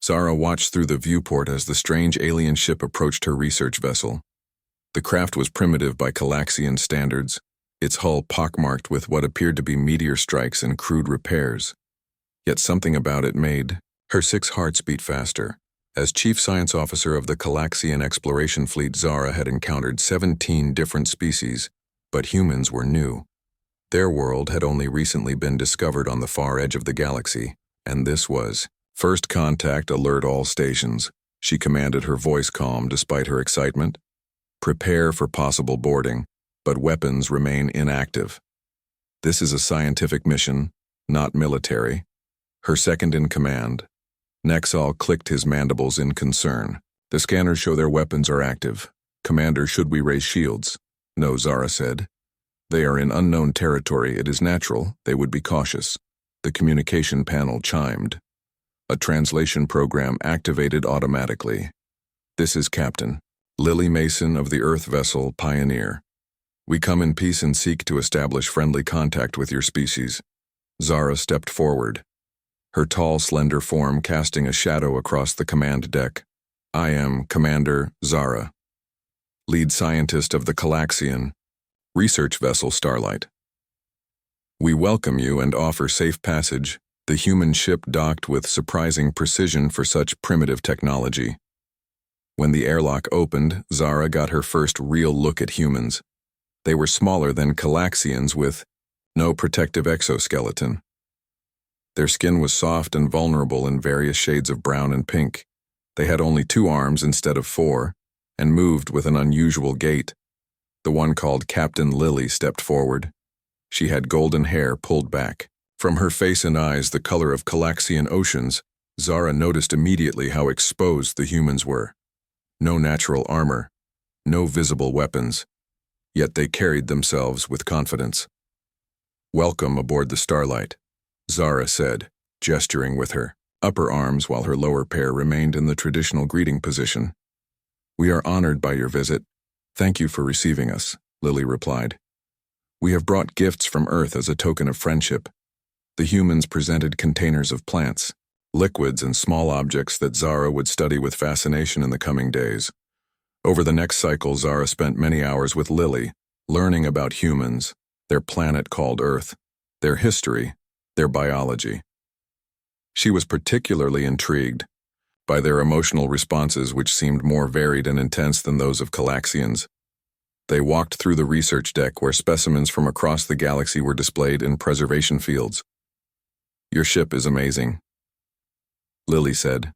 Zara watched through the viewport as the strange alien ship approached her research vessel. The craft was primitive by Galaxian standards, its hull pockmarked with what appeared to be meteor strikes and crude repairs. Yet something about it made her 6 hearts beat faster. As Chief Science Officer of the Galaxian Exploration Fleet, Zara had encountered 17 different species, but humans were new. Their world had only recently been discovered on the far edge of the galaxy, and this was first contact. Alert all stations, she commanded, her voice calm despite her excitement. Prepare for possible boarding, but weapons remain inactive. This is a scientific mission, not military. Her second in command, Nexal, clicked his mandibles in concern. The scanners show their weapons are active. Commander, should we raise shields? No, Zara said. They are in unknown territory. It is natural they would be cautious. The communication panel chimed. A translation program activated automatically. This is Captain Lily Mason of the Earth vessel Pioneer. We come in peace and seek to establish friendly contact with your species. Zara stepped forward, her tall, slender form casting a shadow across the command deck. I am Commander Zara, lead scientist of the Galaxian research vessel Starlight. We welcome you and offer safe passage. The human ship docked with surprising precision for such primitive technology. When the airlock opened, Zara got her first real look at humans. They were smaller than Galaxians with no protective exoskeleton. Their skin was soft and vulnerable in various shades of brown and pink. They had only 2 arms instead of 4, and moved with an unusual gait. The one called Captain Lily stepped forward. She had golden hair pulled back. From her face and eyes, the color of Galaxian oceans, Zara noticed immediately how exposed the humans were. No natural armor, no visible weapons, yet they carried themselves with confidence. Welcome aboard the Starlight, Zara said, gesturing with her upper arms while her lower pair remained in the traditional greeting position. We are honored by your visit. Thank you for receiving us, Lily replied. We have brought gifts from Earth as a token of friendship. The humans presented containers of plants, liquids, and small objects that Zara would study with fascination in the coming days. Over the next cycle, Zara spent many hours with Lily, learning about humans, their planet called Earth, their history, their biology. She was particularly intrigued by their emotional responses, which seemed more varied and intense than those of Galaxians. They walked through the research deck where specimens from across the galaxy were displayed in preservation fields. Your ship is amazing, Lily said.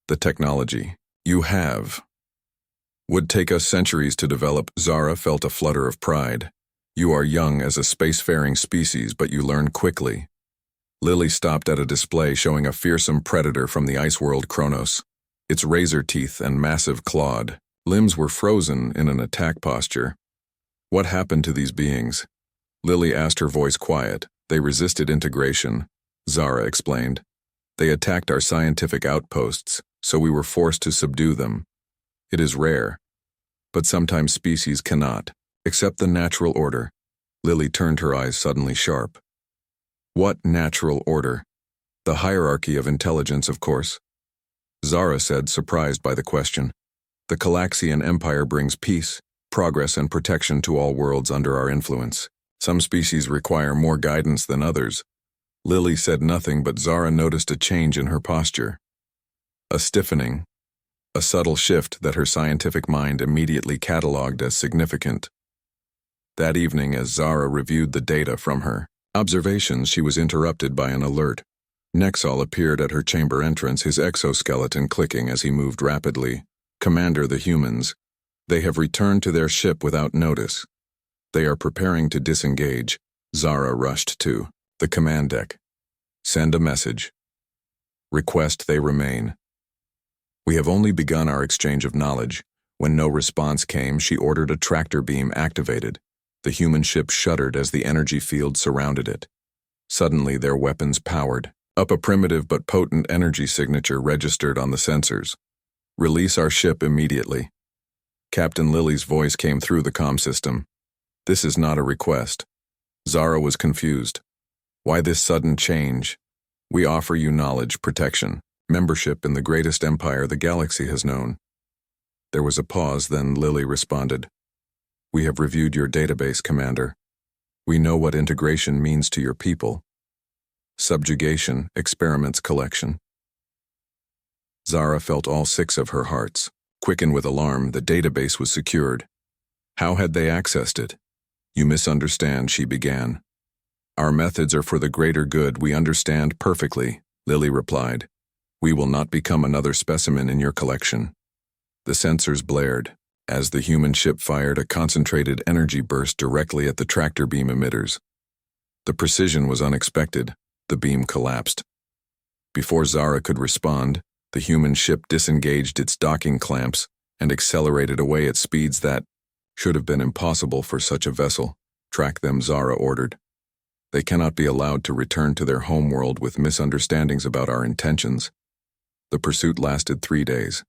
The technology you have would take us centuries to develop. Zara felt a flutter of pride. You are young as a spacefaring species, but you learn quickly. Lily stopped at a display showing a fearsome predator from the ice world Kronos. Its razor teeth and massive clawed limbs were frozen in an attack posture. What happened to these beings? Lily asked, her voice quiet. They resisted integration, Zara explained. They attacked our scientific outposts, so we were forced to subdue them. It is rare, but sometimes species cannot accept the natural order. Lily turned, her eyes suddenly sharp. What natural order? The hierarchy of intelligence, of course. Zara said, surprised by the question. The Galaxian Empire brings peace, progress, and protection to all worlds under our influence. Some species require more guidance than others. Lily said nothing, but Zara noticed a change in her posture. A stiffening, a subtle shift that her scientific mind immediately catalogued as significant. That evening, as Zara reviewed the data from her observations, she was interrupted by an alert. Nexal appeared at her chamber entrance, his exoskeleton clicking as he moved rapidly. Commander, the humans. They have returned to their ship without notice. They are preparing to disengage. Zara rushed to the command deck. Send a message. Request they remain. We have only begun our exchange of knowledge. When no response came, she ordered a tractor beam activated. The human ship shuddered as the energy field surrounded it. Suddenly, their weapons powered up. A primitive but potent energy signature registered on the sensors. Release our ship immediately. Captain Lily's voice came through the comm system. This is not a request. Zara was confused. Why this sudden change? We offer you knowledge protection. Membership in the greatest empire the galaxy has known. There was a pause, then Lily responded. We have reviewed your database, Commander. We know what integration means to your people. Subjugation, experiments collection. Zara felt all 6 of her hearts quicken with alarm. The database was secured. How had they accessed it? You misunderstand, she began. Our methods are for the greater good, we understand perfectly, Lily replied. We will not become another specimen in your collection. The sensors blared as the human ship fired a concentrated energy burst directly at the tractor beam emitters. The precision was unexpected. The beam collapsed. Before Zara could respond, the human ship disengaged its docking clamps and accelerated away at speeds that should have been impossible for such a vessel. Track them, Zara ordered. They cannot be allowed to return to their homeworld with misunderstandings about our intentions. The pursuit lasted 3 days.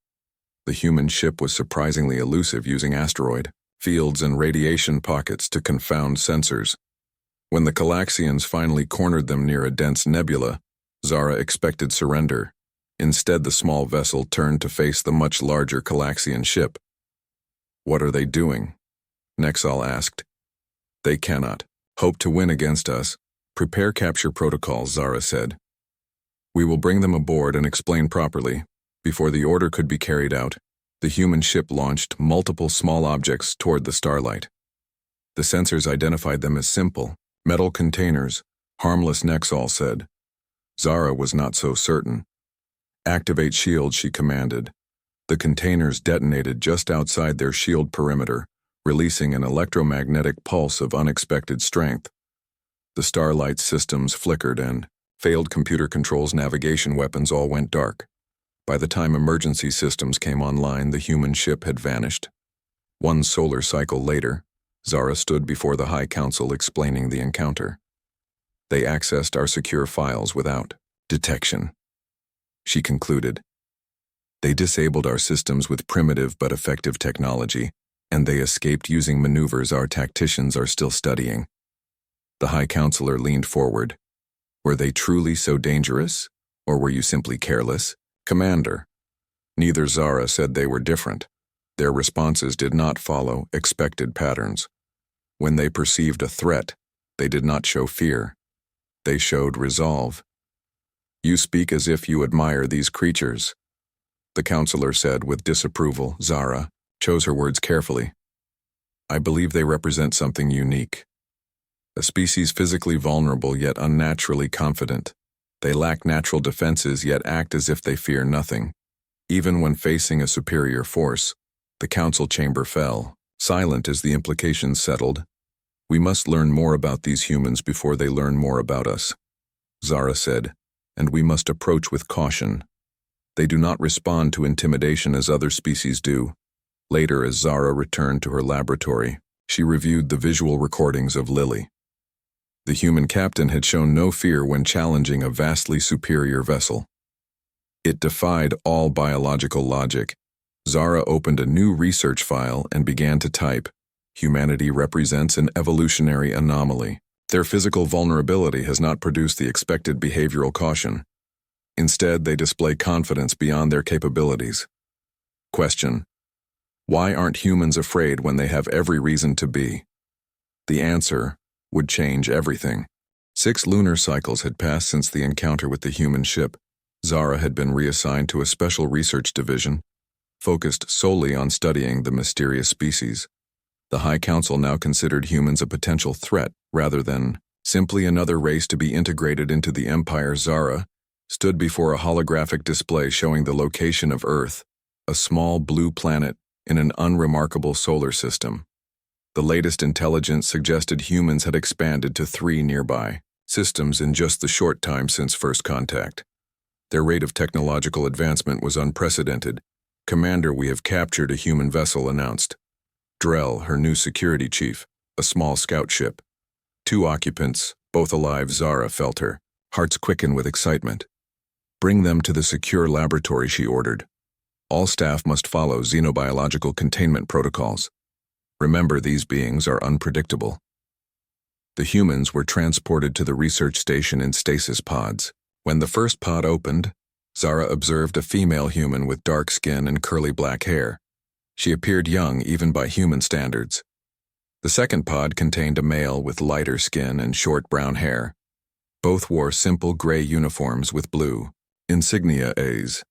The human ship was surprisingly elusive, using asteroid fields and radiation pockets to confound sensors. When the Calaxians finally cornered them near a dense nebula, Zara expected surrender. Instead, the small vessel turned to face the much larger Calaxian ship. What are they doing? Nexal asked. They cannot hope to win against us. Prepare capture protocols, Zara said. We will bring them aboard and explain properly. Before the order could be carried out, the human ship launched multiple small objects toward the starlight. The sensors identified them as simple metal containers, harmless, Nexal said. Zara was not so certain. Activate shield, she commanded. The containers detonated just outside their shield perimeter, releasing an electromagnetic pulse of unexpected strength. The starlight systems flickered and failed computer controls, navigation weapons all went dark. By the time emergency systems came online, the human ship had vanished. 1 solar cycle later, Zara stood before the High Council explaining the encounter. They accessed our secure files without detection. She concluded. They disabled our systems with primitive but effective technology, and they escaped using maneuvers our tacticians are still studying. The High Counselor leaned forward. Were they truly so dangerous, or were you simply careless? Commander. Neither. Zara said they were different. Their responses did not follow expected patterns. When they perceived a threat, they did not show fear. They showed resolve. You speak as if you admire these creatures, the counselor said with disapproval. Zara chose her words carefully. I believe they represent something unique. A species physically vulnerable yet unnaturally confident. They lack natural defenses yet act as if they fear nothing. Even when facing a superior force, the council chamber fell, silent as the implications settled. We must learn more about these humans before they learn more about us, Zara said, and we must approach with caution. They do not respond to intimidation as other species do. Later, as Zara returned to her laboratory, she reviewed the visual recordings of Lily. The human captain had shown no fear when challenging a vastly superior vessel. It defied all biological logic. Zara opened a new research file and began to type, Humanity represents an evolutionary anomaly. Their physical vulnerability has not produced the expected behavioral caution. Instead, they display confidence beyond their capabilities. Question: why aren't humans afraid when they have every reason to be? The answer would change everything. 6 lunar cycles had passed since the encounter with the human ship. Zara had been reassigned to a special research division, focused solely on studying the mysterious species. The High Council now considered humans a potential threat rather than simply another race to be integrated into the Empire. Zara stood before a holographic display showing the location of Earth, a small blue planet in an unremarkable solar system. The latest intelligence suggested humans had expanded to 3 nearby systems in just the short time since first contact. Their rate of technological advancement was unprecedented. Commander, we have captured a human vessel, announced. Drell, her new security chief, a small scout ship. 2 occupants, both alive. Zara felt her hearts quicken with excitement. Bring them to the secure laboratory, she ordered. All staff must follow xenobiological containment protocols. Remember, these beings are unpredictable. The humans were transported to the research station in stasis pods. When the first pod opened, Zara observed a female human with dark skin and curly black hair. She appeared young even by human standards. The second pod contained a male with lighter skin and short brown hair. Both wore simple gray uniforms with blue insignia A's.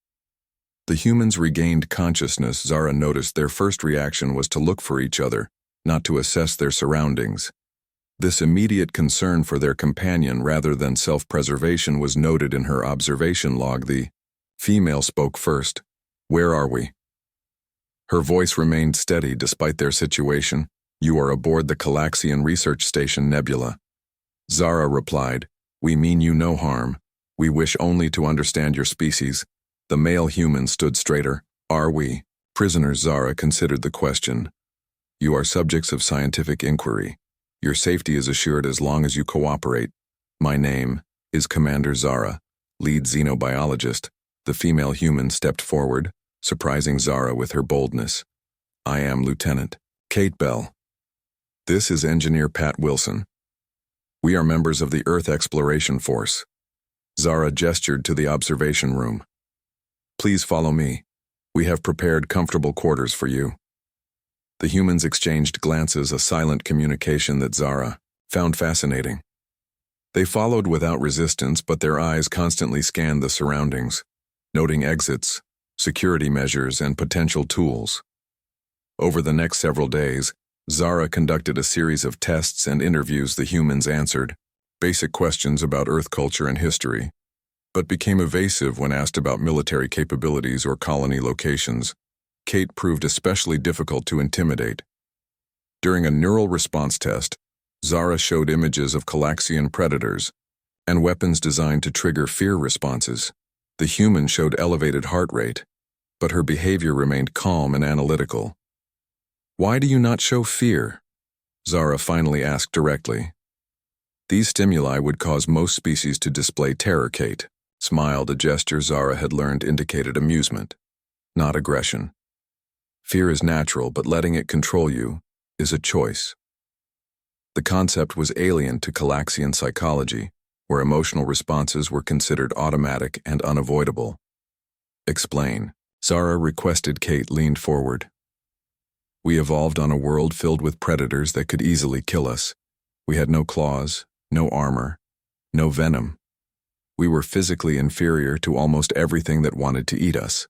The humans regained consciousness. Zara noticed their first reaction was to look for each other, not to assess their surroundings. This immediate concern for their companion rather than self-preservation was noted in her observation log. The female spoke first. "Where are we?" Her voice remained steady despite their situation. "You are aboard the Calaxian Research Station Nebula." Zara replied, "We mean you no harm. We wish only to understand your species." The male human stood straighter. "Are we prisoners?" Zara considered the question. "You are subjects of scientific inquiry. Your safety is assured as long as you cooperate. My name is Commander Zara, lead xenobiologist." The female human stepped forward, surprising Zara with her boldness. "I am Lieutenant Kate Bell. This is Engineer Pat Wilson. We are members of the Earth Exploration Force." Zara gestured to the observation room. "Please follow me. We have prepared comfortable quarters for you." The humans exchanged glances, a silent communication that Zara found fascinating. They followed without resistance, but their eyes constantly scanned the surroundings, noting exits, security measures, and potential tools. Over the next several days, Zara conducted a series of tests and interviews. The humans answered basic questions about Earth culture and history, but became evasive when asked about military capabilities or colony locations. Kate proved especially difficult to intimidate. During a neural response test, Zara showed images of Calaxian predators and weapons designed to trigger fear responses. The human showed elevated heart rate, but her behavior remained calm and analytical. "Why do you not show fear?" Zara finally asked directly. "These stimuli would cause most species to display terror." Kate smiled, a gesture Zara had learned indicated amusement, not aggression. "Fear is natural, but letting it control you is a choice." The concept was alien to Calaxian psychology, where emotional responses were considered automatic and unavoidable. "Explain." Zara requested. Kate leaned forward. "We evolved on a world filled with predators that could easily kill us. We had no claws, no armor, no venom. We were physically inferior to almost everything that wanted to eat us."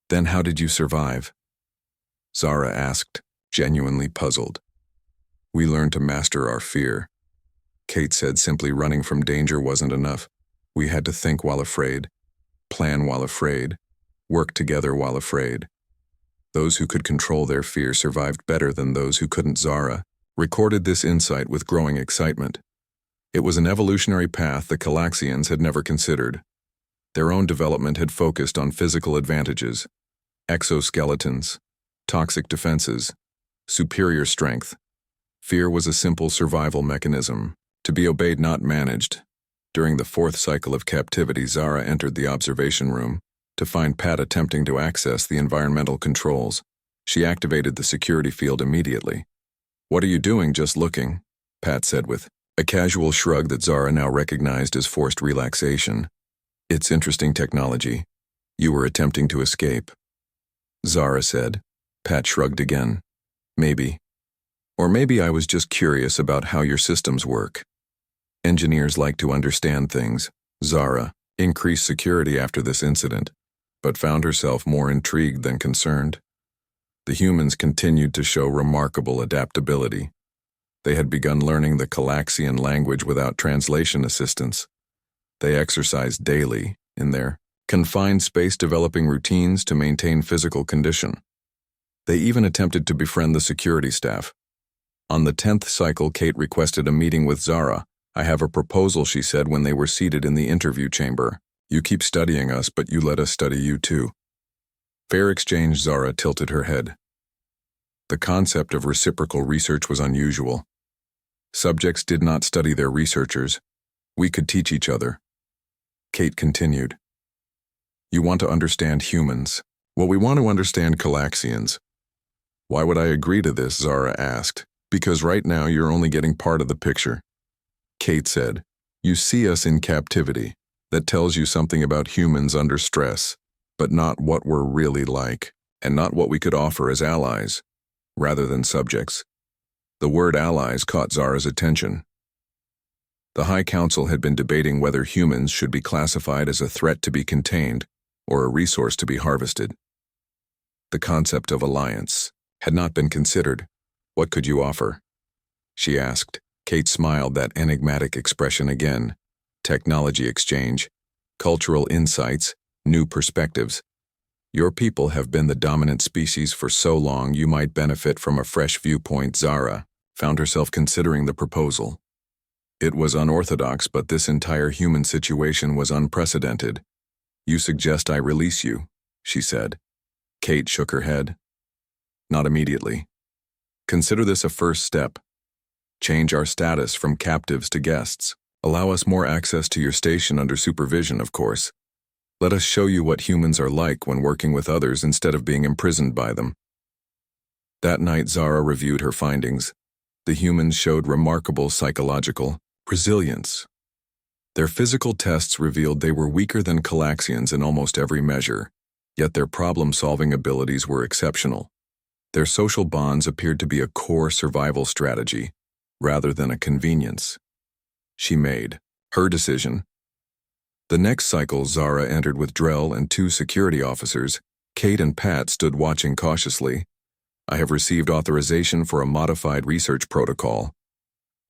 "Then how did you survive?" Zara asked, genuinely puzzled. "We learned to master our fear." Kate said simply running from danger wasn't enough. We had to think while afraid, plan while afraid, work together while afraid. Those who could control their fear survived better than those who couldn't. Zara recorded this insight with growing excitement. It was an evolutionary path the Calaxians had never considered. Their own development had focused on physical advantages, exoskeletons, toxic defenses, superior strength. Fear was a simple survival mechanism, to be obeyed, not managed. During the fourth cycle of captivity, Zara entered the observation room to find Pat attempting to access the environmental controls. She activated the security field immediately. "What are you doing? Just looking," Pat said with a casual shrug that Zara now recognized as forced relaxation. "It's interesting technology. You were attempting to escape," Zara said. Pat shrugged again. "Maybe. Or maybe I was just curious about how your systems work. Engineers like to understand things." Zara increased security after this incident, but found herself more intrigued than concerned. The humans continued to show remarkable adaptability. They had begun learning the Calaxian language without translation assistance. They exercised daily in their confined space, developing routines to maintain physical condition. They even attempted to befriend the security staff. On the 10th cycle, Kate requested a meeting with Zara. "I have a proposal," she said when they were seated in the interview chamber. "You keep studying us, but you let us study you too." Fair exchange. Zara tilted her head. The concept of reciprocal research was unusual. Subjects did not study their researchers. We could teach each other. Kate continued. "You want to understand humans. Well, we want to understand Calaxians." "Why would I agree to this?" Zara asked. "Because right now you're only getting part of the picture." Kate said, "You see us in captivity. That tells you something about humans under stress, but not what we're really like, and not what we could offer as allies, rather than subjects. The word allies caught Zara's attention. The High Council had been debating whether humans should be classified as a threat to be contained or a resource to be harvested. The concept of alliance had not been considered. What could you offer? She asked. Kate smiled, that enigmatic expression again. Technology exchange, cultural insights, new perspectives. Your people have been the dominant species for so long you might benefit from a fresh viewpoint. Zara found herself considering the proposal. It was unorthodox, but this entire human situation was unprecedented. You suggest I release you, she said. Kate shook her head. Not immediately. Consider this a first step. Change our status from captives to guests. Allow us more access to your station under supervision, of course. Let us show you what humans are like when working with others instead of being imprisoned by them. That night, Zara reviewed her findings. The humans showed remarkable psychological resilience. Their physical tests revealed they were weaker than Calaxians in almost every measure, yet their problem-solving abilities were exceptional. Their social bonds appeared to be a core survival strategy, rather than a convenience. She made her decision. The next cycle, Zara entered with Drell and 2 security officers. Kate and Pat stood watching cautiously. I have received authorization for a modified research protocol,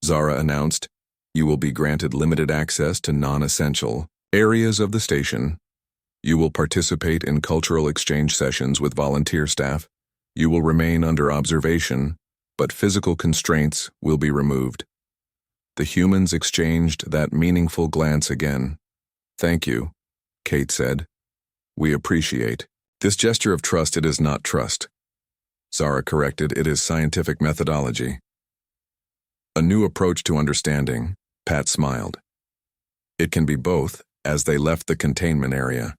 Zara announced. You will be granted limited access to non-essential areas of the station. You will participate in cultural exchange sessions with volunteer staff. You will remain under observation, but physical constraints will be removed. The humans exchanged that meaningful glance again. Thank you, Kate said. We appreciate. This gesture of trust. It is not trust, Zara corrected. It is scientific methodology. A new approach to understanding, Pat smiled. It can be both. As they left the containment area,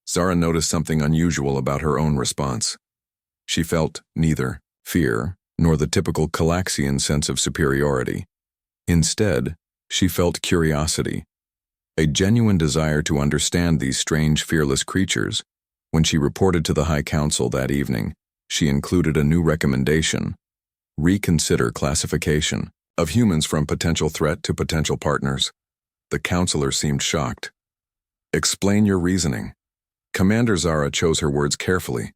Zara noticed something unusual about her own response. She felt neither fear nor the typical Calaxian sense of superiority. Instead, she felt curiosity, a genuine desire to understand these strange, fearless creatures. When she reported to the High Council that evening, she included a new recommendation: reconsider classification of humans from potential threat to potential partners. The counselor seemed shocked. Explain your reasoning. Commander Zara chose her words carefully.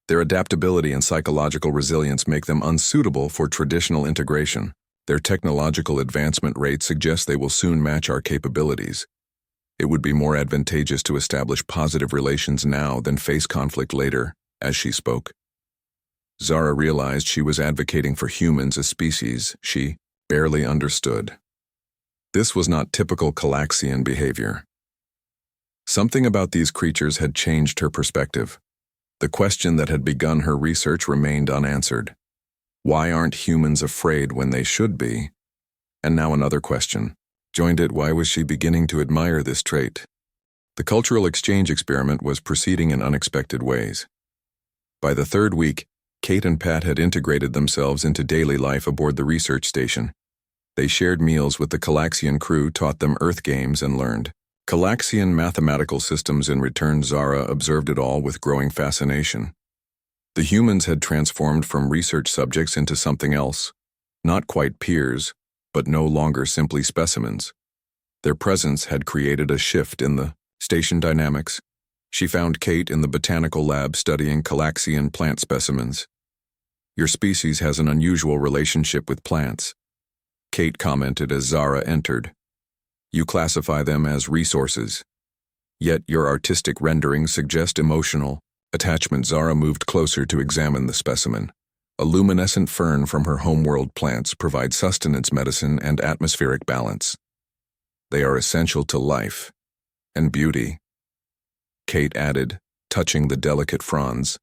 Their adaptability and psychological resilience make them unsuitable for traditional integration. Their technological advancement rate suggests they will soon match our capabilities. It would be more advantageous to establish positive relations now than face conflict later. As she spoke, Zara realized she was advocating for humans, a species she barely understood. This was not typical Calaxian behavior. Something about these creatures had changed her perspective. The question that had begun her research remained unanswered. Why aren't humans afraid when they should be? And now another question joined it. Why was she beginning to admire this trait? The cultural exchange experiment was proceeding in unexpected ways. By the 3rd week, Kate and Pat had integrated themselves into daily life aboard the research station. They shared meals with the Calaxian crew, taught them Earth games, and learned Calaxian mathematical systems in return. Zara observed it all with growing fascination. The humans had transformed from research subjects into something else, not quite peers, but no longer simply specimens. Their presence had created a shift in the station dynamics. She found Kate in the botanical lab studying Calaxian plant specimens. Your species has an unusual relationship with plants, Kate commented as Zara entered. You classify them as resources, yet your artistic renderings suggest emotional attachment. Zara moved closer to examine the specimen. A luminescent fern from her homeworld plants provide sustenance, medicine, and atmospheric balance. They are essential to life and beauty, Kate added, touching the delicate fronds.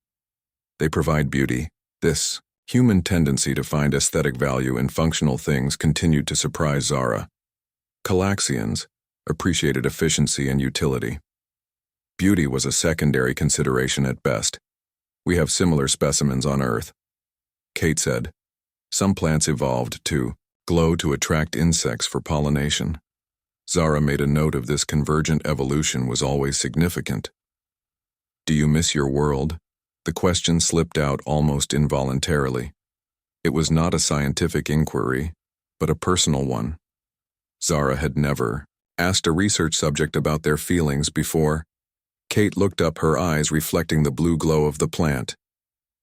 They provide beauty. This human tendency to find aesthetic value in functional things continued to surprise Zara. Calaxians appreciated efficiency and utility. Beauty was a secondary consideration at best. We have similar specimens on Earth, Kate said. Some plants evolved to glow to attract insects for pollination. Zara made a note of this convergent evolution was always significant. Do you miss your world? The question slipped out almost involuntarily. It was not a scientific inquiry, but a personal one. Zara had never asked a research subject about their feelings before. Kate looked up, her eyes reflecting the blue glow of the plant.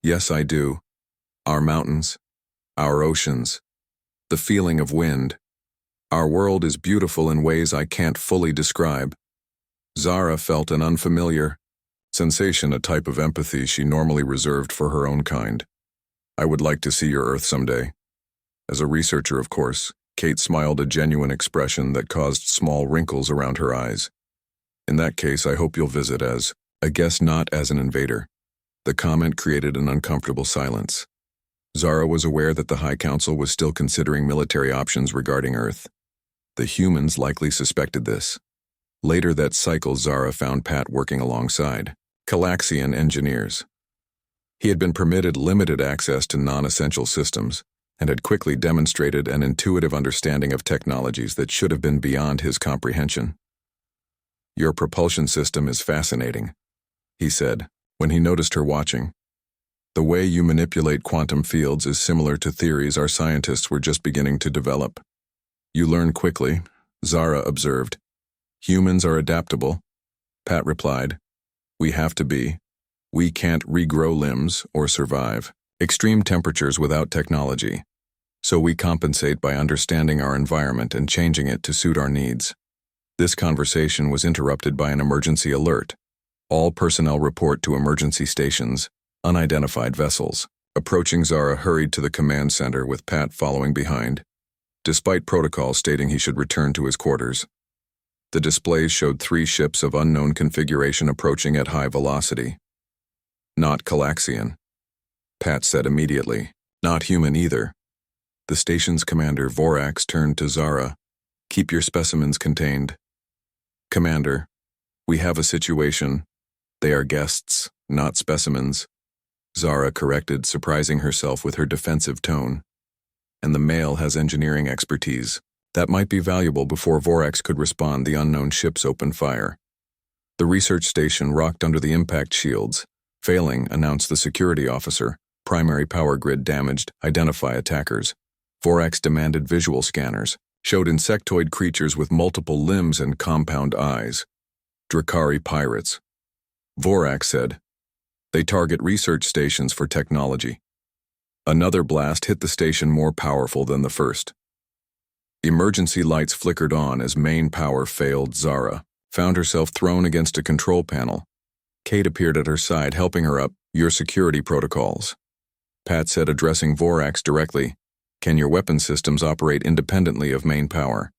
Yes, I do. Our mountains, our oceans, the feeling of wind. Our world is beautiful in ways I can't fully describe. Zara felt an unfamiliar sensation, a type of empathy she normally reserved for her own kind. I would like to see your Earth someday. As a researcher, of course, Kate smiled, a genuine expression that caused small wrinkles around her eyes. In that case, I hope you'll visit as a guest, not as an invader. The comment created an uncomfortable silence. Zara was aware that the High Council was still considering military options regarding Earth. The humans likely suspected this. Later that cycle, Zara found Pat working alongside Galaxian engineers. He had been permitted limited access to non-essential systems and had quickly demonstrated an intuitive understanding of technologies that should have been beyond his comprehension. Your propulsion system is fascinating, he said, when he noticed her watching. The way you manipulate quantum fields is similar to theories our scientists were just beginning to develop. You learn quickly, Zara observed. Humans are adaptable, Pat replied. We have to be. We can't regrow limbs or survive extreme temperatures without technology. So we compensate by understanding our environment and changing it to suit our needs. This conversation was interrupted by an emergency alert. All personnel report to emergency stations, unidentified vessels. Approaching, Zara hurried to the command center with Pat following behind. Despite protocol stating he should return to his quarters, the displays showed 3 ships of unknown configuration approaching at high velocity. Not Galaxian, Pat said immediately. Not human either. The station's commander, Vorax, turned to Zara. Keep your specimens contained. Commander, we have a situation. They are guests, not specimens. Zara corrected, surprising herself with her defensive tone. And the male has engineering expertise. That might be valuable. Before Vorax could respond, the unknown ships opened fire. The research station rocked under the impact shields. Failing, announced the security officer. Primary power grid damaged. Identify attackers. Vorax demanded visual scanners. Showed insectoid creatures with multiple limbs and compound eyes. Drakari pirates. Vorax said. They target research stations for technology. Another blast hit the station, more powerful than the first. Emergency lights flickered on as main power failed. Zara found herself thrown against a control panel. Kate appeared at her side, helping her up. Your security protocols. Pat said, addressing Vorax directly. Can your weapon systems operate independently of main power?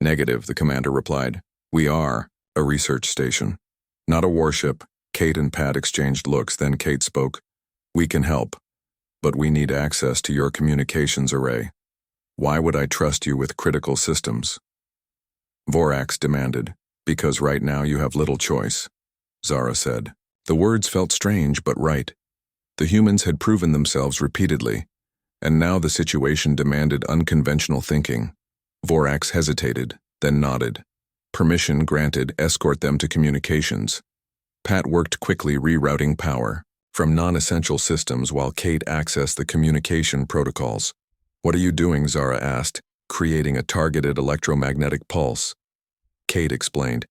Negative, the commander replied. We are a research station, not a warship. Kate and Pat exchanged looks, then Kate spoke. We can help, but we need access to your communications array. Why would I trust you with critical systems? Vorax demanded. Because right now you have little choice, Zara said. The words felt strange but right. The humans had proven themselves repeatedly, and now the situation demanded unconventional thinking. Vorax hesitated, then nodded. Permission granted, escort them to communications. Pat worked quickly, rerouting power from non-essential systems while Kate accessed the communication protocols. What are you doing? Zara asked. Creating a targeted electromagnetic pulse. Kate explained.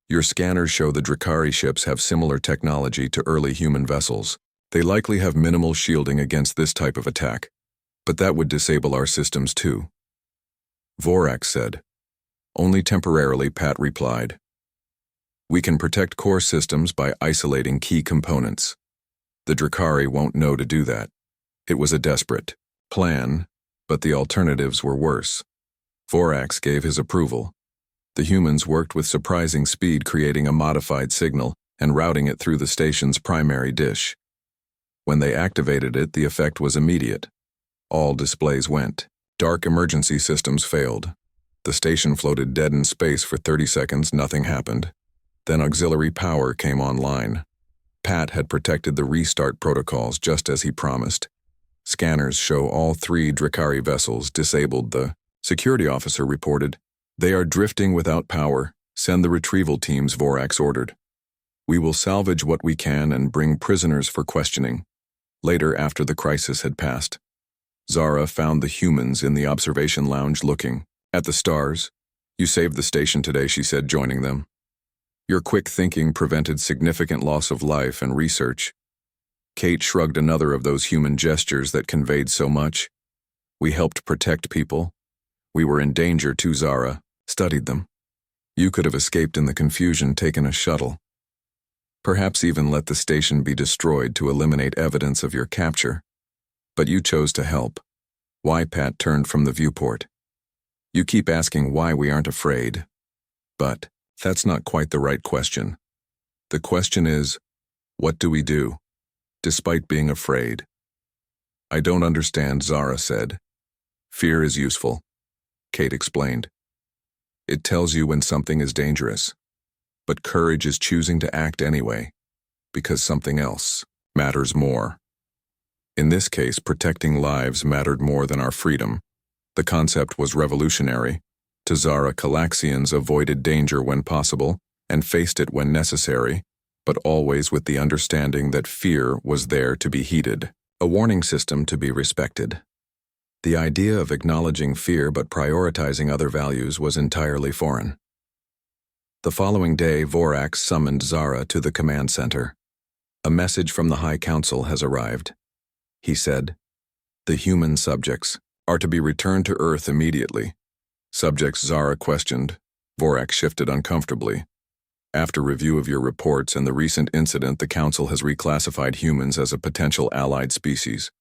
Your scanners show the Drakari ships have similar technology to early human vessels. They likely have minimal shielding against this type of attack, but that would disable our systems too. Vorax said. Only temporarily, Pat replied. We can protect core systems by isolating key components. The Drakari won't know to do that. It was a desperate plan, but the alternatives were worse. Vorax gave his approval. The humans worked with surprising speed, creating a modified signal and routing it through the station's primary dish. When they activated it, the effect was immediate. All displays went. Dark emergency systems failed. The station floated dead in space for 30 seconds, nothing happened. Then auxiliary power came online. Pat had protected the restart protocols just as he promised. Scanners show all 3 Drakari vessels disabled, the security officer reported. They are drifting without power. Send the retrieval teams, Vorax ordered. We will salvage what we can and bring prisoners for questioning. Later, after the crisis had passed, Zara found the humans in the observation lounge looking at the stars. You saved the station today, she said, joining them. Your quick thinking prevented significant loss of life and research. Kate shrugged, another of those human gestures that conveyed so much. We helped protect people. We were in danger too, Zara studied them. You could have escaped in the confusion, taken a shuttle. Perhaps even let the station be destroyed to eliminate evidence of your capture. But you chose to help. Why? Pat turned from the viewport. You keep asking why we aren't afraid. But that's not quite the right question. The question is, what do we do, despite being afraid? I don't understand, Zara said. Fear is useful, Kate explained. It tells you when something is dangerous. But courage is choosing to act anyway, because something else matters more. In this case, protecting lives mattered more than our freedom. The concept was revolutionary. To Zara, Calaxians avoided danger when possible and faced it when necessary, but always with the understanding that fear was there to be heeded, a warning system to be respected. The idea of acknowledging fear but prioritizing other values was entirely foreign. The following day, Vorax summoned Zara to the command center. A message from the High Council has arrived. He said, the human subjects are to be returned to Earth immediately. Subjects, Zara questioned. Vorax shifted uncomfortably. After review of your reports and the recent incident, the Council has reclassified humans as a potential allied species.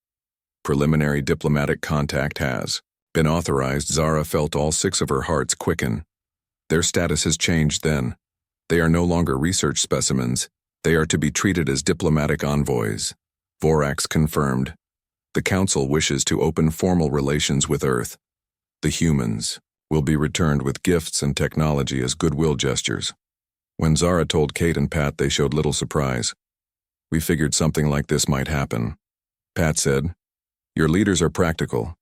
Preliminary diplomatic contact has been authorized. Zara felt all 6 of her hearts quicken. Their status has changed then. They are no longer research specimens. They are to be treated as diplomatic envoys. Vorax confirmed. The Council wishes to open formal relations with Earth. The humans will be returned with gifts and technology as goodwill gestures. When Zara told Kate and Pat, they showed little surprise. We figured something like this might happen. Pat said, your leaders are practical.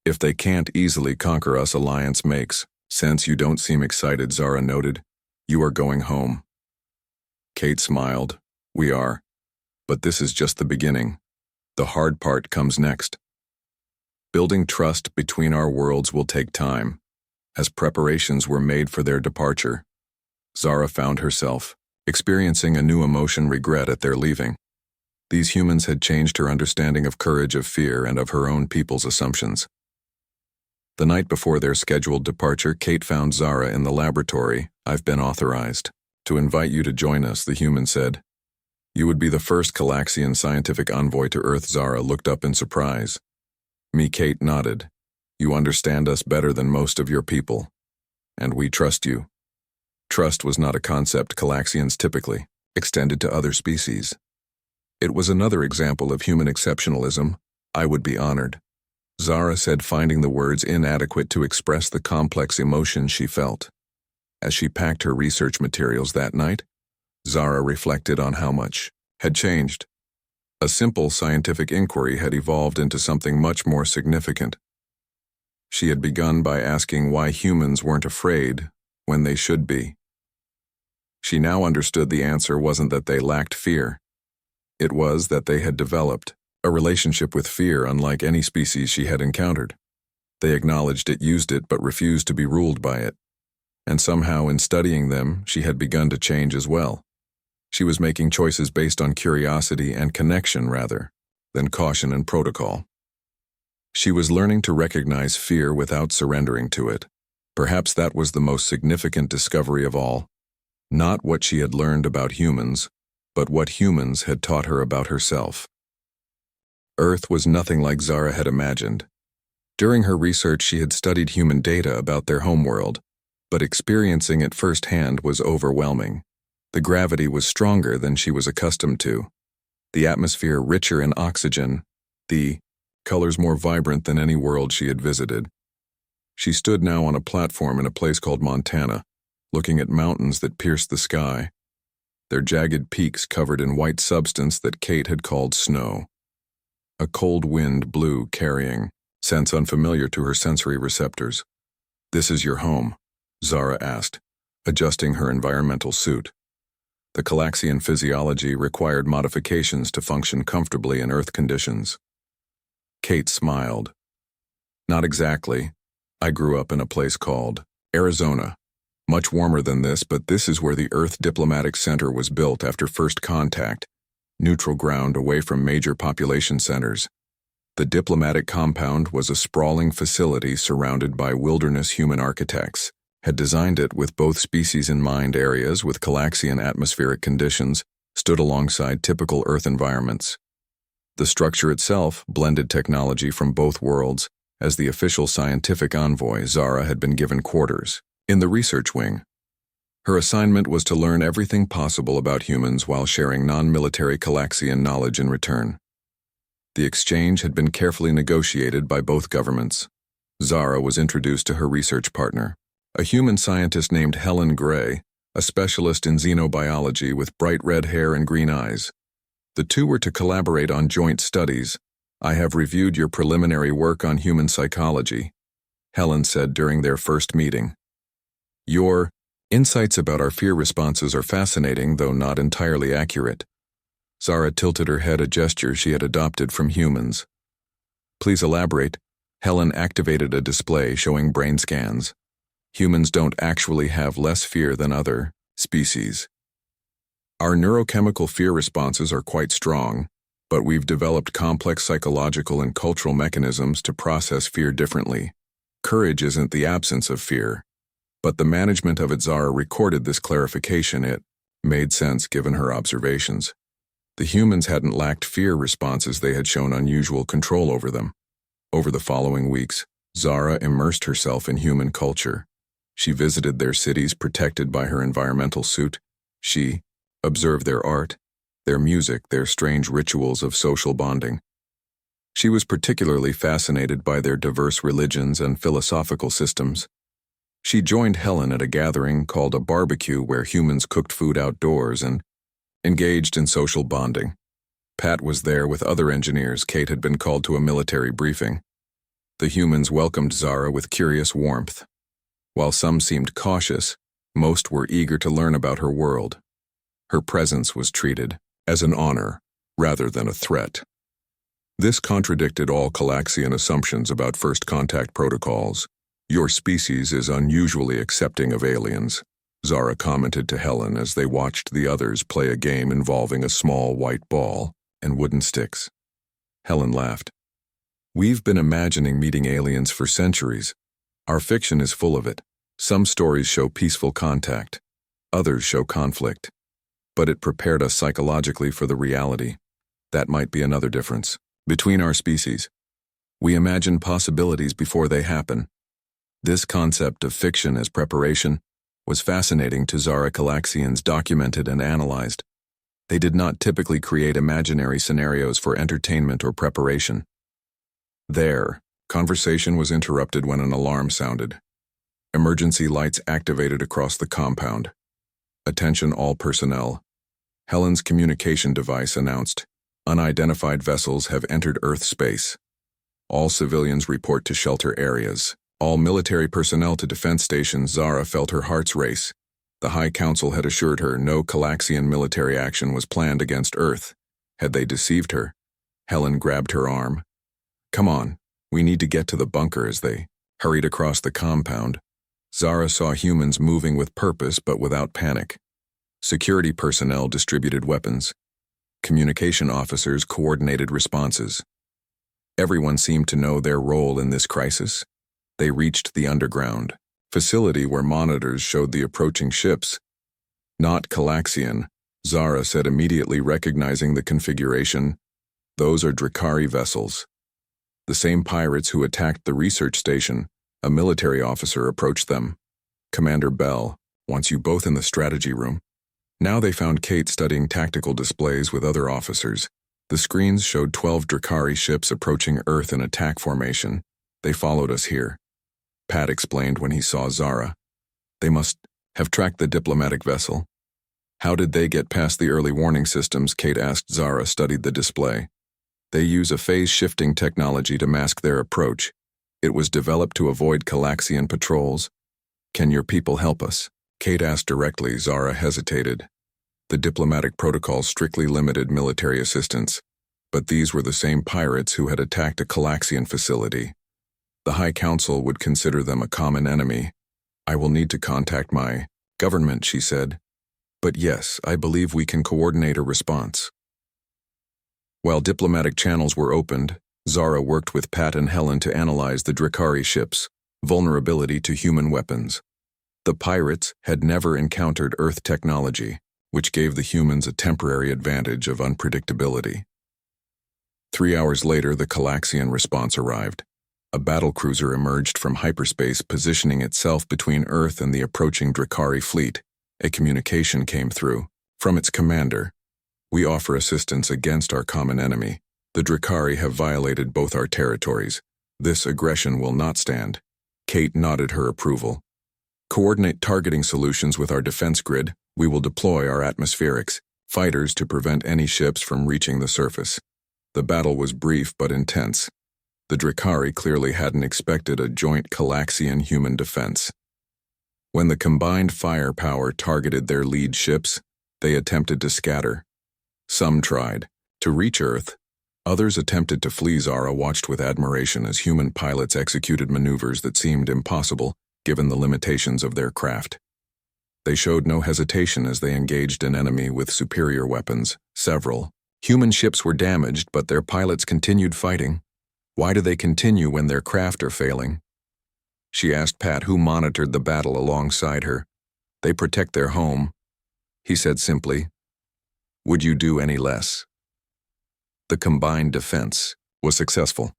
If they can't easily conquer us, alliance makes sense. You don't seem excited, Zara noted. You are going home. Kate smiled. We are. But this is just the beginning. The hard part comes next. Building trust between our worlds will take time. As preparations were made for their departure, Zara found herself experiencing a new emotion, regret at their leaving. These humans had changed her understanding of courage, of fear, and of her own people's assumptions. The night before their scheduled departure, Kate found Zara in the laboratory. I've been authorized to invite you to join us, the human said. You would be the first Calaxian scientific envoy to Earth. Zara looked up in surprise. Me, Kate nodded. You understand us better than most of your people, and we trust you. Trust was not a concept Calaxians typically extended to other species. It was another example of human exceptionalism. I would be honored, Zara said, finding the words inadequate to express the complex emotion she felt. As she packed her research materials that night, Zara reflected on how much had changed. A simple scientific inquiry had evolved into something much more significant. She had begun by asking why humans weren't afraid when they should be. She now understood the answer wasn't that they lacked fear. It was that they had developed a relationship with fear unlike any species she had encountered. They acknowledged it, used it, but refused to be ruled by it. And somehow, in studying them, she had begun to change as well. She was making choices based on curiosity and connection rather than caution and protocol. She was learning to recognize fear without surrendering to it. Perhaps that was the most significant discovery of all. Not what she had learned about humans, but what humans had taught her about herself. Earth was nothing like Zara had imagined. During her research, she had studied human data about their homeworld, but experiencing it firsthand was overwhelming. The gravity was stronger than she was accustomed to, the atmosphere richer in oxygen, the colors more vibrant than any world she had visited. She stood now on a platform in a place called Montana, looking at mountains that pierced the sky, their jagged peaks covered in white substance that Kate had called snow. A cold wind blew, carrying scents unfamiliar to her sensory receptors. This is your home, Zara asked, adjusting her environmental suit. The Calaxian physiology required modifications to function comfortably in Earth conditions. Kate smiled. Not exactly. I grew up in a place called Arizona. Much warmer than this, but this is where the Earth Diplomatic Center was built after first contact, neutral ground away from major population centers. The diplomatic compound was a sprawling facility surrounded by wilderness human architects, had designed it with both species in mind. Areas with Calaxian atmospheric conditions stood alongside typical Earth environments. The structure itself blended technology from both worlds. As the official scientific envoy, Zara had been given quarters in the research wing. Her assignment was to learn everything possible about humans while sharing non-military Calaxian knowledge in return. The exchange had been carefully negotiated by both governments. Zara was introduced to her research partner, a human scientist named Helen Gray, a specialist in xenobiology with bright red hair and green eyes. The two were to collaborate on joint studies. I have reviewed your preliminary work on human psychology, Helen said during their first meeting. Your insights about our fear responses are fascinating, though not entirely accurate. Zara tilted her head, a gesture she had adopted from humans. Please elaborate. Helen activated a display showing brain scans. Humans don't actually have less fear than other species. Our neurochemical fear responses are quite strong, but we've developed complex psychological and cultural mechanisms to process fear differently. Courage isn't the absence of fear, but the management of it. Zara recorded this clarification. It made sense given her observations. The humans hadn't lacked fear responses, they had shown unusual control over them. Over the following weeks, Zara immersed herself in human culture. She visited their cities protected by her environmental suit. She observed their art, their music, their strange rituals of social bonding. She was particularly fascinated by their diverse religions and philosophical systems. She joined Helen at a gathering called a barbecue where humans cooked food outdoors and engaged in social bonding. Pat was there with other engineers. Kate had been called to a military briefing. The humans welcomed Zara with curious warmth. While some seemed cautious, most were eager to learn about her world. Her presence was treated as an honor rather than a threat. This contradicted all Calaxian assumptions about first contact protocols. Your species is unusually accepting of aliens, Zara commented to Helen as they watched the others play a game involving a small white ball and wooden sticks. Helen laughed. We've been imagining meeting aliens for centuries. Our fiction is full of it. Some stories show peaceful contact, others show conflict. But it prepared us psychologically for the reality. That might be another difference between our species. We imagine possibilities before they happen. This concept of fiction as preparation was fascinating to Zara. Calaxians documented and analyzed. They did not typically create imaginary scenarios for entertainment or preparation. Their conversation was interrupted when an alarm sounded. Emergency lights activated across the compound. Attention all personnel. Helen's communication device announced, unidentified vessels have entered Earth space. All civilians report to shelter areas. All military personnel to defense stations. Zara felt her heart's race. The High Council had assured her no Calaxian military action was planned against Earth. Had they deceived her? Helen grabbed her arm. Come on, we need to get to the bunker. As they hurried across the compound, Zara saw humans moving with purpose but without panic. Security personnel distributed weapons. Communication officers coordinated responses. Everyone seemed to know their role in this crisis. They reached the underground facility where monitors showed the approaching ships. Not Calaxian, Zara said, immediately recognizing the configuration. Those are Drakari vessels. The same pirates who attacked the research station. A military officer approached them. Commander Bell wants you both in the strategy room. Now they found Kate studying tactical displays with other officers. The screens showed 12 Drakari ships approaching Earth in attack formation. They followed us here, Pat explained when he saw Zara. They must have tracked the diplomatic vessel. How did they get past the early warning systems? Kate asked. Zara studied the display. They use a phase-shifting technology to mask their approach. It was developed to avoid Calaxian patrols. Can your people help us? Kate asked directly. Zara hesitated. The diplomatic protocol strictly limited military assistance, but these were the same pirates who had attacked a Calaxian facility. The High Council would consider them a common enemy. I will need to contact my government, she said. But yes, I believe we can coordinate a response. While diplomatic channels were opened, Zara worked with Pat and Helen to analyze the Drakari ship's vulnerability to human weapons. The pirates had never encountered Earth technology, which gave the humans a temporary advantage of unpredictability. 3 hours later, the Calaxian response arrived. A battlecruiser emerged from hyperspace, positioning itself between Earth and the approaching Drakari fleet. A communication came through. From its commander, "We offer assistance against our common enemy. The Drakari have violated both our territories. This aggression will not stand." Kate nodded her approval. "Coordinate targeting solutions with our defense grid. We will deploy our atmospherics fighters to prevent any ships from reaching the surface." The battle was brief but intense. The Drakari clearly hadn't expected a joint Calaxian human defense. When the combined firepower targeted their lead ships, they attempted to scatter. Some tried to reach Earth. Others attempted to flee. Zara watched with admiration as human pilots executed maneuvers that seemed impossible given the limitations of their craft. They showed no hesitation as they engaged an enemy with superior weapons. Several human ships were damaged, but their pilots continued fighting. Why do they continue when their craft are failing? She asked Pat, who monitored the battle alongside her. "They protect their home," he said simply. "Would you do any less?" The combined defense was successful.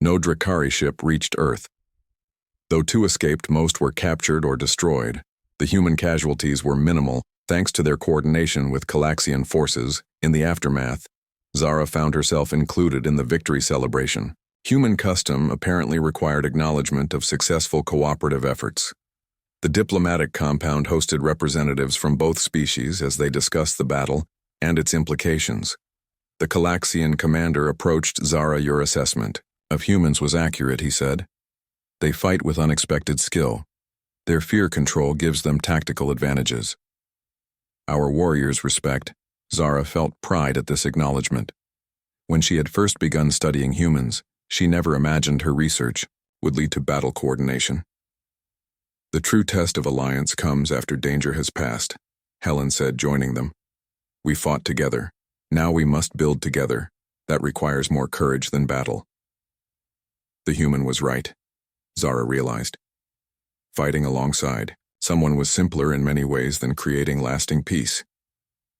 No Drakari ship reached Earth. Though 2 escaped, most were captured or destroyed. The human casualties were minimal thanks to their coordination with Calaxian forces. In the aftermath, Zara found herself included in the victory celebration. Human custom apparently required acknowledgement of successful cooperative efforts. The diplomatic compound hosted representatives from both species as they discussed the battle and its implications. The Calaxian commander approached Zara. "Your assessment of humans was accurate," he said. "They fight with unexpected skill. Their fear control gives them tactical advantages." Our warriors' respect. Zara felt pride at this acknowledgement. When she had first begun studying humans, she never imagined her research would lead to battle coordination. "The true test of alliance comes after danger has passed," Helen said, joining them. "We fought together. Now we must build together. That requires more courage than battle." The human was right, Zara realized. Fighting alongside someone was simpler in many ways than creating lasting peace.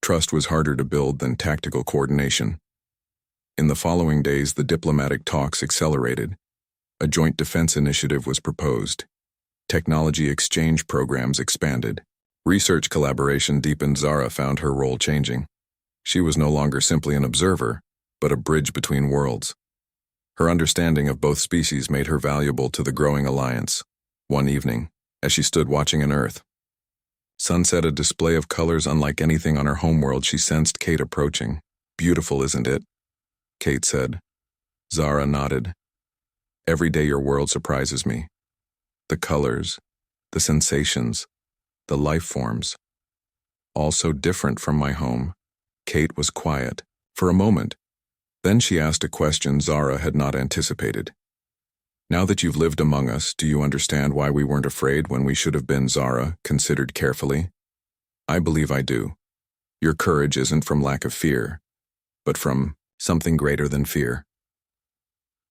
Trust was harder to build than tactical coordination. In the following days, the diplomatic talks accelerated. A joint defense initiative was proposed. Technology exchange programs expanded. Research collaboration deepened. Zara found her role changing. She was no longer simply an observer, but a bridge between worlds. Her understanding of both species made her valuable to the growing alliance. One evening, as she stood watching an Earth sunset, a display of colors unlike anything on her homeworld, she sensed Kate approaching. "Beautiful, isn't it?" Kate said. Zara nodded. "Every day your world surprises me. The colors, the sensations, the life forms. All so different from my home." Kate was quiet for a moment. Then she asked a question Zara had not anticipated. "Now that you've lived among us, do you understand why we weren't afraid when we should have been?" Zara considered carefully. "I believe I do. Your courage isn't from lack of fear, but from something greater than fear.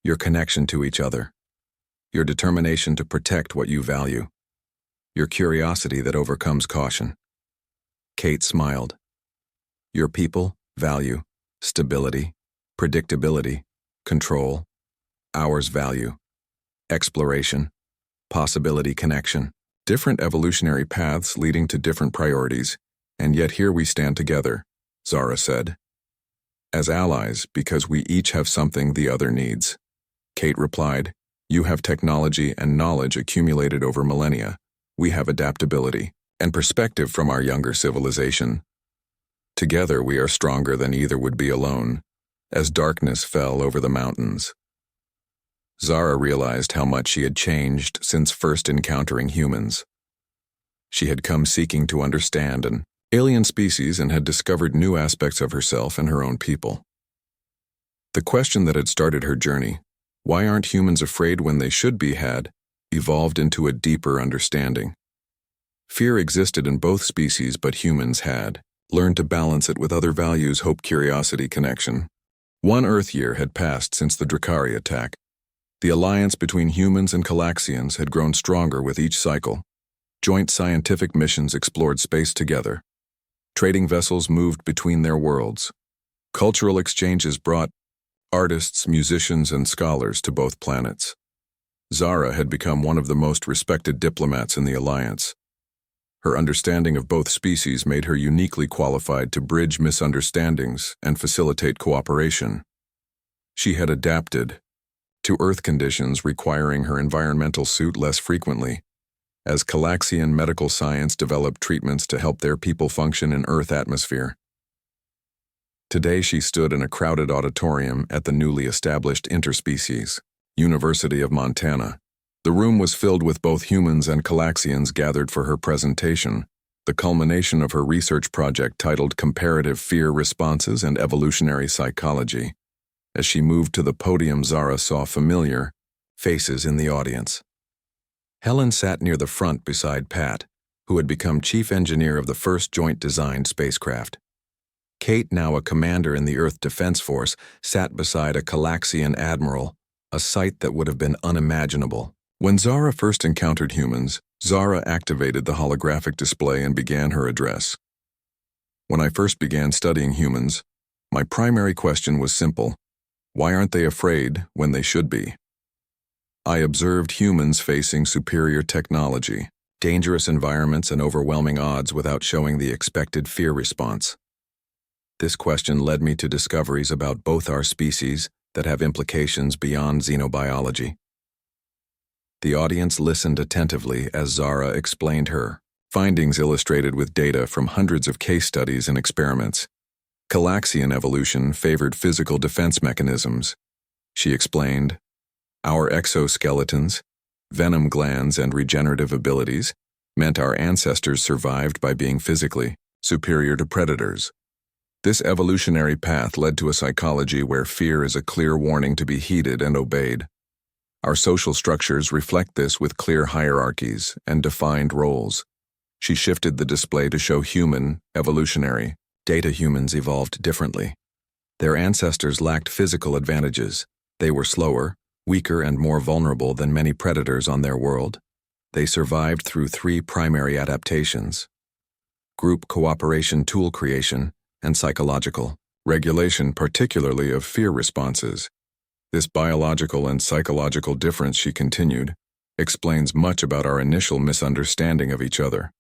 Your connection to each other. Your determination to protect what you value. Your curiosity that overcomes caution." Kate smiled. "Your people value stability, predictability, control. Ours value exploration, possibility, connection. Different evolutionary paths leading to different priorities, and yet here we stand together," Zara said. "As allies, because we each have something the other needs." Kate replied, "You have technology and knowledge accumulated over millennia. We have adaptability and perspective from our younger civilization. Together we are stronger than either would be alone." As darkness fell over the mountains, Zara realized how much she had changed since first encountering humans. She had come seeking to understand an alien species and had discovered new aspects of herself and her own people. The question that had started her journey, why aren't humans afraid when they should be, had evolved into a deeper understanding. Fear existed in both species, but humans had learned to balance it with other values: hope, curiosity, connection. One Earth year had passed since the Drakari attack. The alliance between humans and Calaxians had grown stronger with each cycle. Joint scientific missions explored space together. Trading vessels moved between their worlds. Cultural exchanges brought artists, musicians, and scholars to both planets. Zara had become one of the most respected diplomats in the alliance. Her understanding of both species made her uniquely qualified to bridge misunderstandings and facilitate cooperation. She had adapted to Earth conditions, requiring her environmental suit less frequently, as Calaxian medical science developed treatments to help their people function in Earth atmosphere. Today she stood in a crowded auditorium at the newly established Interspecies University of Montana. The room was filled with both humans and Calaxians gathered for her presentation, the culmination of her research project titled Comparative Fear Responses and Evolutionary Psychology. As she moved to the podium, Zara saw familiar faces in the audience. Helen sat near the front beside Pat, who had become chief engineer of the first joint-designed spacecraft. Kate, now a commander in the Earth Defense Force, sat beside a Calaxian admiral, a sight that would have been unimaginable. When Zara first encountered humans, Zara activated the holographic display and began her address. When I first began studying humans, my primary question was simple: why aren't they afraid when they should be? I observed humans facing superior technology, dangerous environments, and overwhelming odds without showing the expected fear response. This question led me to discoveries about both our species that have implications beyond xenobiology. The audience listened attentively as Zara explained her findings, illustrated with data from hundreds of case studies and experiments. Calaxian evolution favored physical defense mechanisms. She explained, our exoskeletons, venom glands, and regenerative abilities meant our ancestors survived by being physically superior to predators. This evolutionary path led to a psychology where fear is a clear warning to be heeded and obeyed. Our social structures reflect this with clear hierarchies and defined roles. She shifted the display to show human, evolutionary, data. Humans evolved differently. Their ancestors lacked physical advantages. They were slower, weaker, and more vulnerable than many predators on their world. They survived through three primary adaptations: group cooperation, tool creation, and psychological regulation, particularly of fear responses. This biological and psychological difference, she continued, explains much about our initial misunderstanding of each other.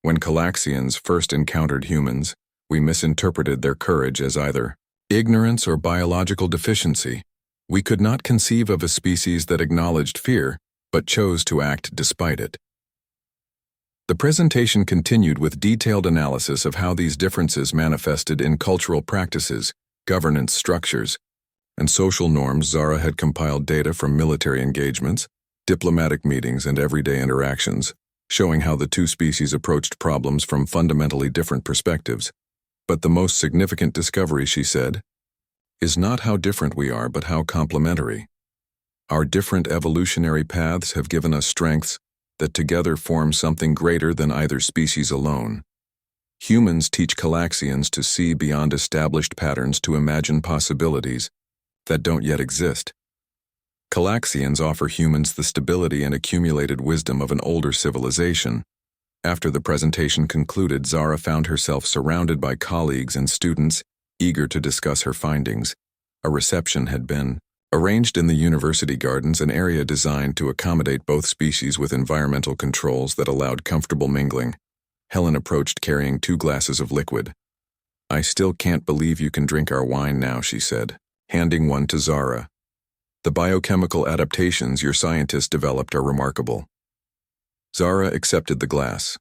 When Calaxians first encountered humans, we misinterpreted their courage as either ignorance or biological deficiency. We could not conceive of a species that acknowledged fear, but chose to act despite it. The presentation continued with detailed analysis of how these differences manifested in cultural practices, governance structures, and social norms. Zara had compiled data from military engagements, diplomatic meetings, and everyday interactions, showing how the two species approached problems from fundamentally different perspectives. But the most significant discovery, she said, is not how different we are, but how complementary. Our different evolutionary paths have given us strengths that together form something greater than either species alone. Humans teach Calaxians to see beyond established patterns, to imagine possibilities that don't yet exist. Calaxians offer humans the stability and accumulated wisdom of an older civilization. After the presentation concluded, Zara found herself surrounded by colleagues and students eager to discuss her findings. A reception had been arranged in the university gardens, an area designed to accommodate both species with environmental controls that allowed comfortable mingling. Helen approached carrying 2 glasses of liquid. I still can't believe you can drink our wine now, she said, handing one to Zara. The biochemical adaptations your scientists developed are remarkable. Zara accepted the glass.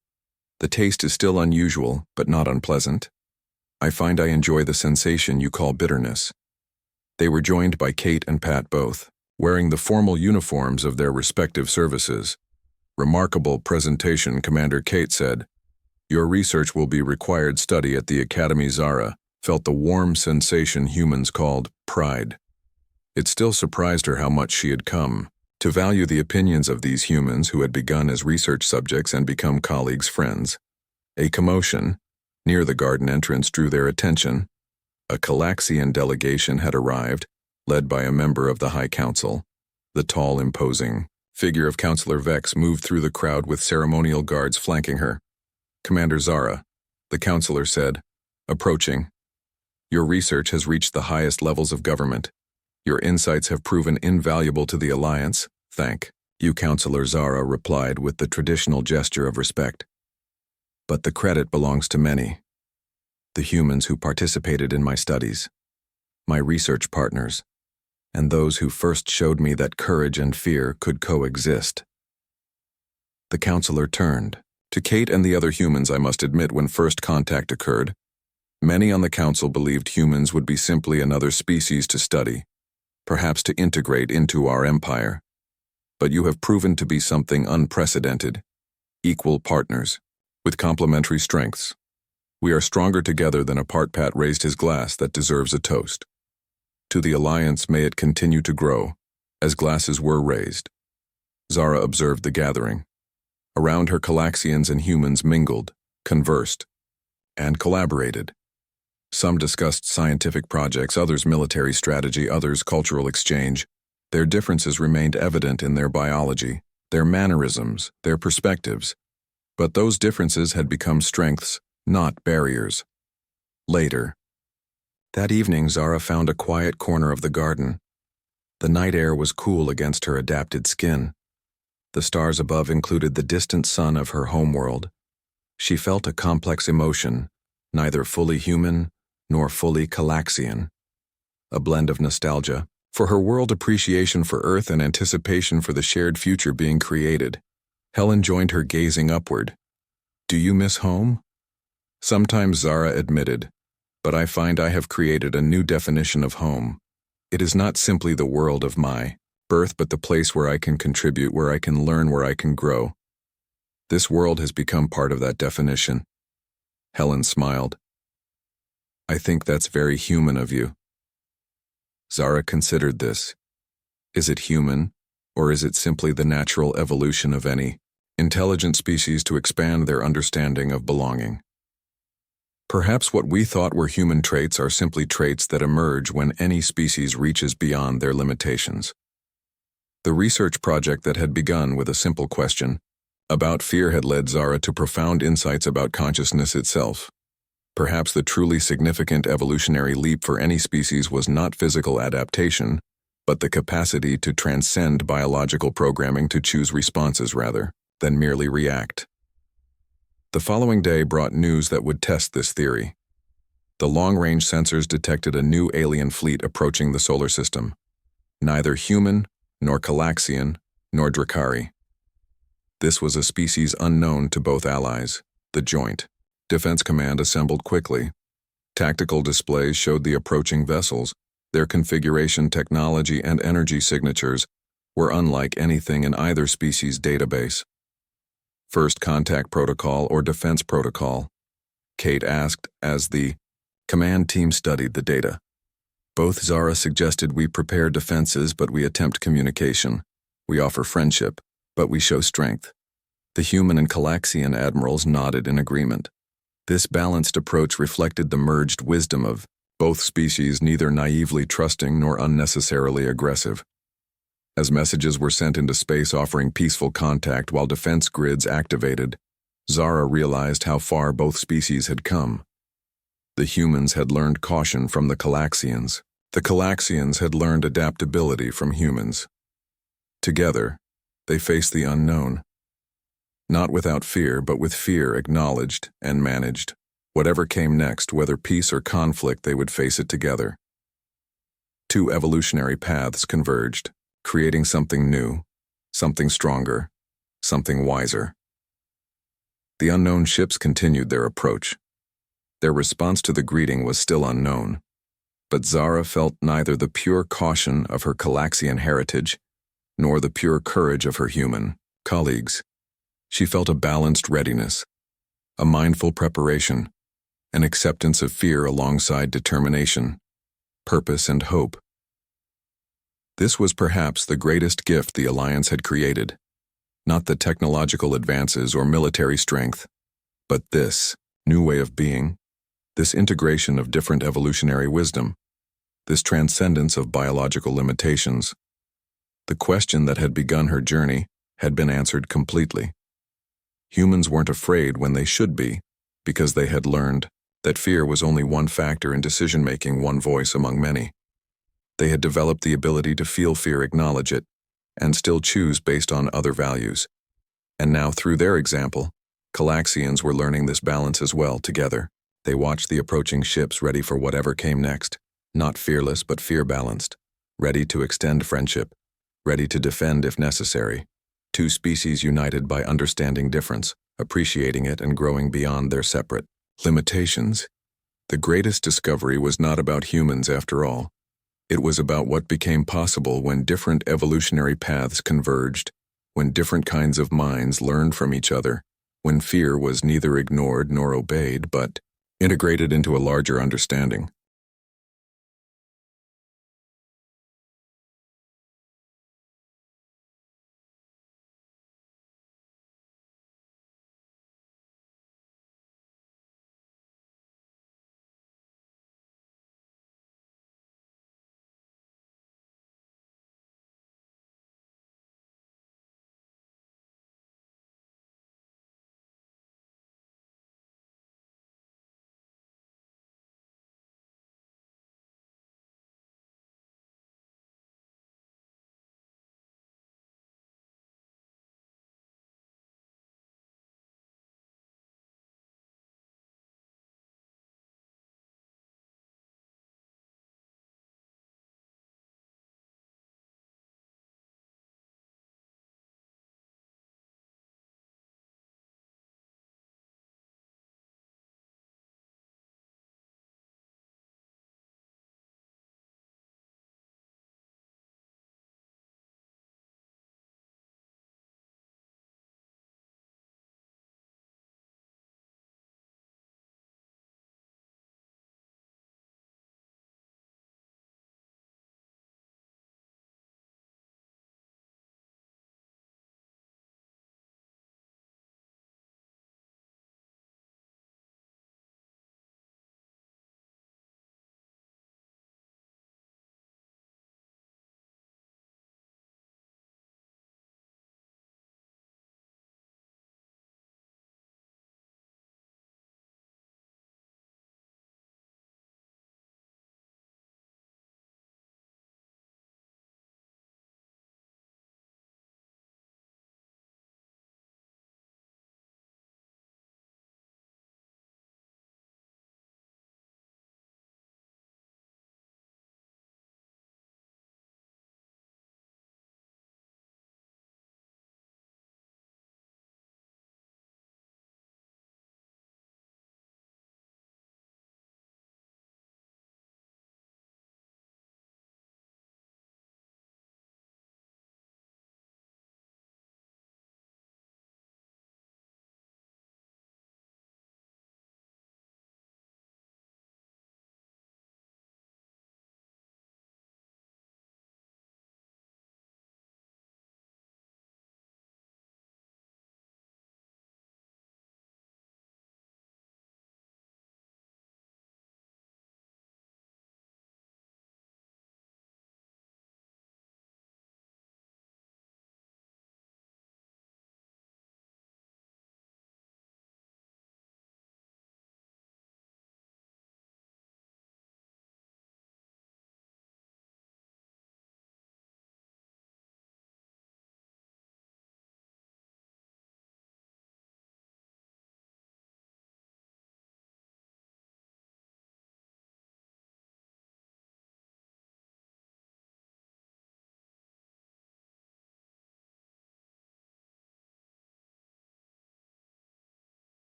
The taste is still unusual, but not unpleasant. I find I enjoy the sensation you call bitterness. They were joined by Kate and Pat both. wearing the formal uniforms of their respective services. "Remarkable presentation," Commander Kate said. "Your research will be required study at the Academy." Zara felt the warm sensation humans called pride. It still surprised her how much she had come to value the opinions of these humans who had begun as research subjects and become colleagues, friends. A commotion near the garden entrance drew their attention. A Calaxian delegation had arrived, led by a member of the High Council. The tall, imposing figure of Counselor Vex moved through the crowd with ceremonial guards flanking her. "Commander Zara," the counselor said, approaching. "Your research has reached the highest levels of government. Your insights have proven invaluable to the Alliance. Thank you," Counselor Zara replied with the traditional gesture of respect. "But the credit belongs to many. The humans who participated in my studies, my research partners, and those who first showed me that courage and fear could coexist." The counselor turned to Kate and the other humans. "I must admit, when first contact occurred, many on the council believed humans would be simply another species to study, perhaps to integrate into our empire. But you have proven to be something unprecedented, equal partners, with complementary strengths. We are stronger together than apart." Pat raised his glass. "That deserves a toast. To the Alliance, may it continue to grow," as glasses were raised. Zara observed the gathering. Around her, Calaxians and humans mingled, conversed, and collaborated. Some discussed scientific projects, others military strategy, others cultural exchange. Their differences remained evident in their biology, their mannerisms, their perspectives. But those differences had become strengths, not barriers. Later, that evening, Zara found a quiet corner of the garden. The night air was cool against her adapted skin. The stars above included the distant sun of her homeworld. She felt a complex emotion, neither fully human nor fully Calaxian. A blend of nostalgia for her world, appreciation for Earth, and anticipation for the shared future being created. Helen joined her, gazing upward. "Do you miss home?" "Sometimes," Zara admitted, "but I find I have created a new definition of home. It is not simply the world of my birth, but the place where I can contribute, where I can learn, where I can grow. This world has become part of that definition." Helen smiled. "I think that's very human of you." Zara considered this. Is it human, or is it simply the natural evolution of any intelligent species to expand their understanding of belonging? Perhaps what we thought were human traits are simply traits that emerge when any species reaches beyond their limitations. The research project that had begun with a simple question about fear had led Zara to profound insights about consciousness itself. Perhaps the truly significant evolutionary leap for any species was not physical adaptation, but the capacity to transcend biological programming, to choose responses rather than merely react. The following day brought news that would test this theory. The long-range sensors detected a new alien fleet approaching the solar system. Neither human, nor Calaxian, nor Drakari. This was a species unknown to both allies. The Joint Defense Command assembled quickly. Tactical displays showed the approaching vessels. Their configuration, technology, and energy signatures were unlike anything in either species' database. "First contact protocol or defense protocol?" Kate asked as the command team studied the data. Both. Zara suggested. "We prepare defenses, but we attempt communication. We offer friendship, but we show strength." The human and Calaxian admirals nodded in agreement. This balanced approach reflected the merged wisdom of both species, neither naively trusting nor unnecessarily aggressive. As messages were sent into space offering peaceful contact while defense grids activated, Zara realized how far both species had come. The humans had learned caution from the Calaxians. The Calaxians had learned adaptability from humans. Together, they faced the unknown. Not without fear, but with fear acknowledged and managed. Whatever came next, whether peace or conflict, they would face it together. Two evolutionary paths converged, creating something new, something stronger, something wiser. The unknown ships continued their approach. Their response to the greeting was still unknown. But Zara felt neither the pure caution of her Calaxian heritage nor the pure courage of her human colleagues. She felt a balanced readiness, a mindful preparation, an acceptance of fear alongside determination, purpose, and hope. This was perhaps the greatest gift the Alliance had created, not the technological advances or military strength, but this new way of being, this integration of different evolutionary wisdom, this transcendence of biological limitations. The question that had begun her journey had been answered completely. Humans weren't afraid when they should be, because they had learned that fear was only one factor in decision-making, one voice among many. They had developed the ability to feel fear, acknowledge it, and still choose based on other values. And now, through their example, Calaxians were learning this balance as well together. They watched the approaching ships ready for whatever came next, not fearless but fear-balanced, ready to extend friendship, ready to defend if necessary. Two species united by understanding difference, appreciating it, and growing beyond their separate limitations. The greatest discovery was not about humans after all. It was about what became possible when different evolutionary paths converged, when different kinds of minds learned from each other, when fear was neither ignored nor obeyed, but integrated into a larger understanding.